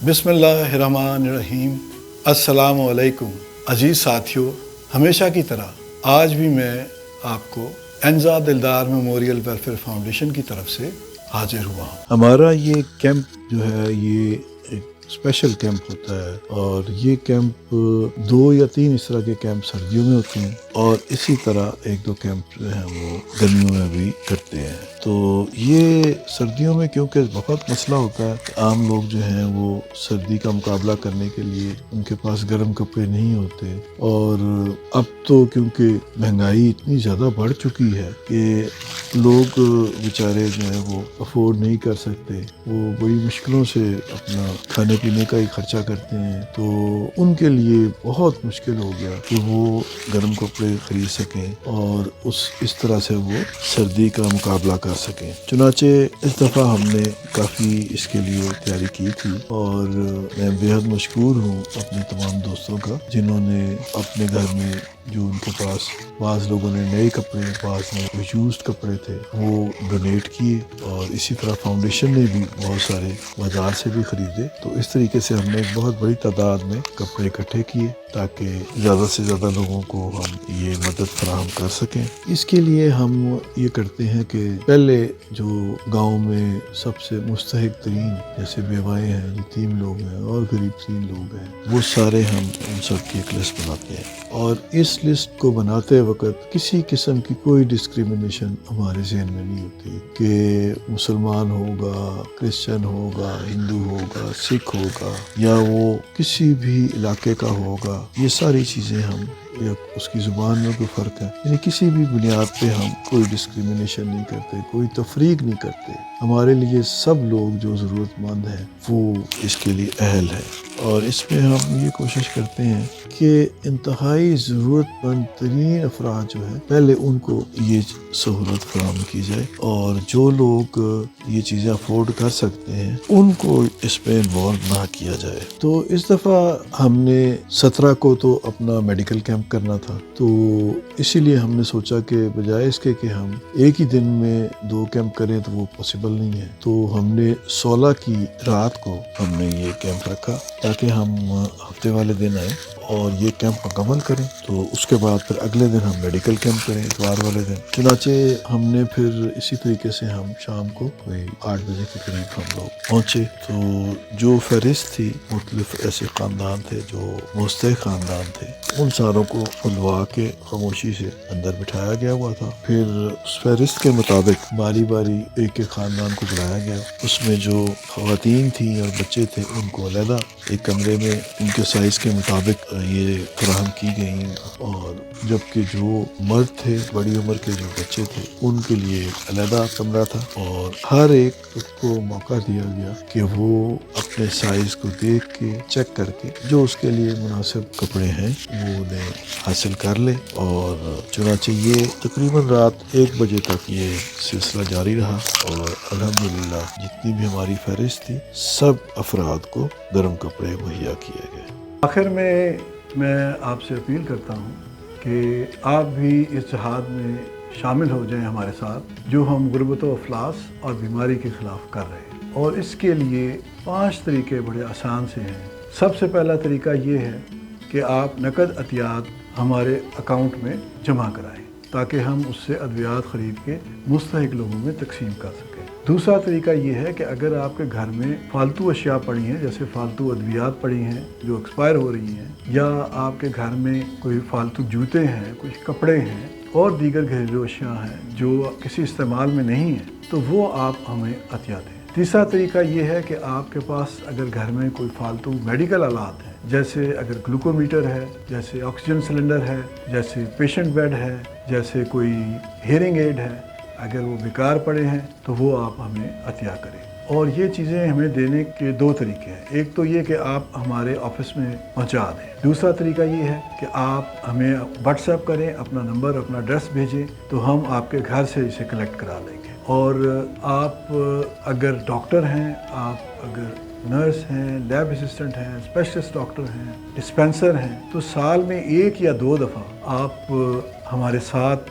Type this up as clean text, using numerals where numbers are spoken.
بسم اللہ الرحمن الرحیم۔ السلام علیکم عزیز ساتھیوں، ہمیشہ کی طرح آج بھی میں آپ کو انزا دلدار میموریل ویلفیئر فاؤنڈیشن کی طرف سے حاضر ہوا ہوں۔ ہمارا یہ کیمپ جو ہے یہ ایک اسپیشل کیمپ ہوتا ہے، اور یہ کیمپ 2 یا 3 اس طرح کے کیمپ سردیوں میں ہوتے ہیں، اور اسی طرح 1-2 کیمپ جو ہیں وہ گرمیوں میں بھی کرتے ہیں۔ تو یہ سردیوں میں کیونکہ بہت مسئلہ ہوتا ہے کہ عام لوگ جو ہیں وہ سردی کا مقابلہ کرنے کے لیے ان کے پاس گرم کپڑے نہیں ہوتے، اور اب تو کیونکہ مہنگائی اتنی زیادہ بڑھ چکی ہے کہ لوگ بیچارے جو ہیں وہ افورڈ نہیں کر سکتے، وہ بڑی مشکلوں سے اپنا کھانے پینے کا ہی خرچہ کرتے ہیں، تو ان کے لیے بہت مشکل ہو گیا کہ وہ گرم کپڑے خرید سکیں اور اس طرح سے وہ سردی کا مقابلہ کر سکیں۔ چنانچہ اس دفعہ ہم نے کافی اس کے لیے تیاری کی تھی، اور میں بےحد مشکور ہوں اپنے تمام دوستوں کا جنہوں نے اپنے گھر میں جو ان کے پاس بعض لوگوں نے نئے کپڑے، بعض نے یوزڈ کپڑے تھے وہ ڈونیٹ کیے، اور اسی طرح فاؤنڈیشن نے بھی بہت سارے بازار سے بھی خریدے۔ تو اس طریقے سے ہم نے ایک بہت بڑی تعداد میں کپڑے اکٹھے کیے تاکہ زیادہ سے زیادہ لوگوں کو ہم یہ مدد فراہم کر سکیں۔ اس کے لیے ہم یہ کرتے ہیں کہ پہلے جو گاؤں میں سب سے مستحق ترین جیسے بیوائیں ہیں، یتیم لوگ ہیں اور غریب ترین لوگ ہیں، وہ سارے ہم ان سب کی ایک لسٹ بناتے ہیں، اور اس لسٹ کو بناتے وقت کسی قسم کی کوئی ڈسکریمنیشن ہمارے ذہن میں نہیں ہوتی کہ مسلمان ہوگا، کرسچن ہوگا، ہندو ہوگا، سکھ ہوگا، یا وہ کسی بھی علاقے کا ہوگا۔ یہ ساری چیزیں ہم، یا اس کی زبان میں کوئی فرق ہے، یعنی کسی بھی بنیاد پہ ہم کوئی ڈسکریمنیشن نہیں کرتے، کوئی تفریق نہیں کرتے۔ ہمارے لیے سب لوگ جو ضرورت مند ہیں وہ اس کے لیے اہل ہیں، اور اس میں ہم یہ کوشش کرتے ہیں کہ انتہائی ضرورت مند ترین افراد جو ہیں پہلے ان کو یہ سہولت فراہم کی جائے، اور جو لوگ یہ چیزیں افورڈ کر سکتے ہیں ان کو اس میں انوالو نہ کیا جائے۔ تو اس دفعہ ہم نے 17 کو تو اپنا میڈیکل کیمپ کرنا تھا، تو اسی لیے ہم نے سوچا کہ بجائے اس کے کہ ہم ایک ہی دن میں 2 کیمپ کریں تو وہ پاسبل نہیں ہے، تو ہم نے 16 کی رات کو ہم نے یہ کیمپ رکھا تاکہ ہم ہفتے والے دن آئیں اور یہ کیمپ مکمل کریں، تو اس کے بعد پھر اگلے دن ہم میڈیکل کیمپ کریں اتوار والے دن۔ چنانچہ ہم نے پھر اسی طریقے سے ہم شام کو کوئی 8 بجے کے قریب ہم لوگ پہنچے، تو جو فہرست تھی مختلف ایسے خاندان تھے جو مستحق خاندان تھے، ان ساروں کو بلوا کے خاموشی سے اندر بٹھایا گیا ہوا تھا۔ پھر اس فہرست کے مطابق باری باری ایک ایک خاندان کو بلایا گیا، اس میں جو خواتین تھیں اور بچے تھے ان کو علیحدہ ایک کمرے میں ان کے سائز کے مطابق یہ فراہم کی گئی، اور جبکہ جو مرد تھے، بڑی عمر کے جو بچے تھے، ان کے لیے علیحدہ کمرہ تھا، اور ہر ایک کو موقع دیا گیا کہ وہ اپنے سائز کو دیکھ کے چیک کر کے جو اس کے لیے مناسب کپڑے ہیں وہ انہیں حاصل کر لے۔ اور چنانچہ یہ تقریباً رات 1 بجے تک یہ سلسلہ جاری رہا، اور الحمدللہ جتنی بھی ہماری فہرست تھی سب افراد کو گرم کپڑے مہیا کیے گئے۔ آخر میں آپ سے اپیل کرتا ہوں کہ آپ بھی اس جہاد میں شامل ہو جائیں ہمارے ساتھ جو ہم غربت و افلاس اور بیماری کے خلاف کر رہے ہیں، اور اس کے لیے 5 طریقے بڑے آسان سے ہیں۔ سب سے پہلا طریقہ یہ ہے کہ آپ نقد عطیات ہمارے اکاؤنٹ میں جمع کرائیں تاکہ ہم اس سے ادویات خرید کے مستحق لوگوں میں تقسیم کر سکیں۔ دوسرا طریقہ یہ ہے کہ اگر آپ کے گھر میں فالتو اشیاء پڑی ہیں، جیسے فالتو ادویات پڑی ہیں جو ایکسپائر ہو رہی ہیں، یا آپ کے گھر میں کوئی فالتو جوتے ہیں، کچھ کپڑے ہیں اور دیگر گھریلو اشیاء ہیں جو کسی استعمال میں نہیں ہیں، تو وہ آپ ہمیں عطیہ دیں۔ تیسرا طریقہ یہ ہے کہ آپ کے پاس اگر گھر میں کوئی فالتو میڈیکل آلات ہیں، جیسے اگر گلوکومیٹر ہے، جیسے آکسیجن سلنڈر ہے، جیسے پیشنٹ بیڈ ہے، جیسے کوئی ہیئرنگ ایڈ ہے، اگر وہ بیکار پڑے ہیں تو وہ آپ ہمیں عطیہ کریں۔ اور یہ چیزیں ہمیں دینے کے 2 طریقے ہیں، ایک تو یہ کہ آپ ہمارے آفس میں پہنچا دیں، دوسرا طریقہ یہ ہے کہ آپ ہمیں واٹس ایپ کریں، اپنا نمبر، اپنا ایڈریس بھیجیں تو ہم آپ کے گھر سے اسے کلیکٹ کرا لیں گے۔ اور آپ اگر ڈاکٹر ہیں، آپ اگر نرس ہیں، لیب اسسٹنٹ ہیں، اسپیشلسٹ ڈاکٹر ہیں، ڈسپینسر ہیں، تو سال میں 1 یا 2 دفعہ آپ ہمارے ساتھ